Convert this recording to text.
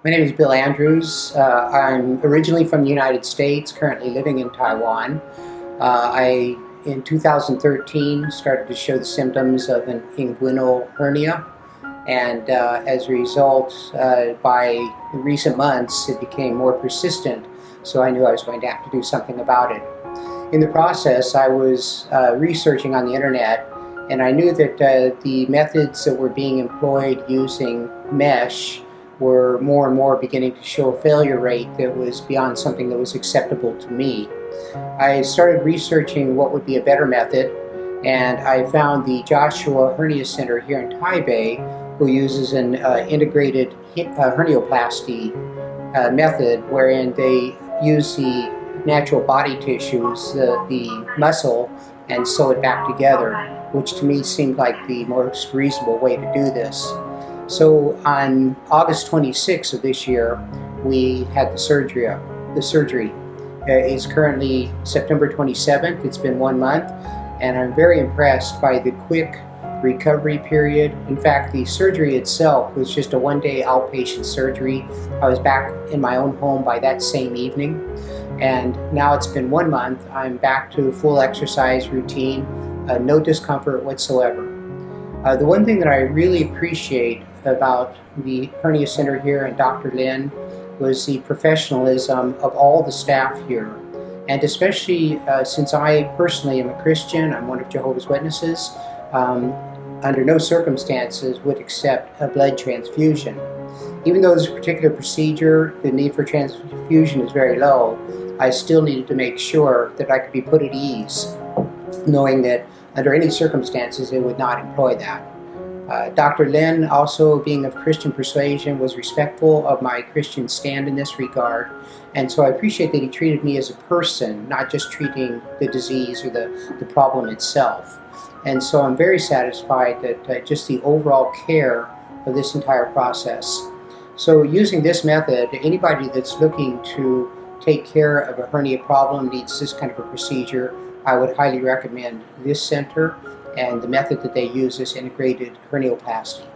My name is Bill Andrews. I'm originally from the United States, currently living in Taiwan. In 2013, started to show the symptoms of an inguinal hernia, and as a result, by recent months, it became more persistent, so I knew I was going to have to do something about it. In the process, I was researching on the internet, and I knew that the methods that were being employed using mesh were more and more beginning to show a failure rate that was beyond something that was acceptable to me. I started researching what would be a better method, and I found the Joshua Hernia Center here in Taipei, who uses an integrated hernioplasty method, wherein they use the natural body tissues, the muscle, and sew it back together, which to me seemed like the most reasonable way to do this. So on August 26th of this year, we had the surgery. It's currently September 27th. It's been 1 month, and I'm very impressed by the quick recovery period. In fact, the surgery itself was just a one-day outpatient surgery. I was back in my own home by that same evening, and now it's been 1 month. I'm back to full exercise routine, no discomfort whatsoever. The one thing that I really appreciate about the hernia center here and Dr. Lin was the professionalism of all the staff here, and especially since I personally am a Christian, I'm one of Jehovah's Witnesses, under no circumstances would accept a blood transfusion. Even though this particular procedure, the need for transfusion is very low, I still needed to make sure that I could be put at ease, knowing that under any circumstances they would not employ that. Dr. Lin, also being of Christian persuasion, was respectful of my Christian stand in this regard, and so I appreciate that he treated me as a person, not just treating the disease or the problem itself. And so I'm very satisfied that just the overall care of this entire process. So using this method, anybody that's looking to take care of a hernia problem, needs this kind of a procedure, I would highly recommend this center and the method that they use is integrated hernioplasty.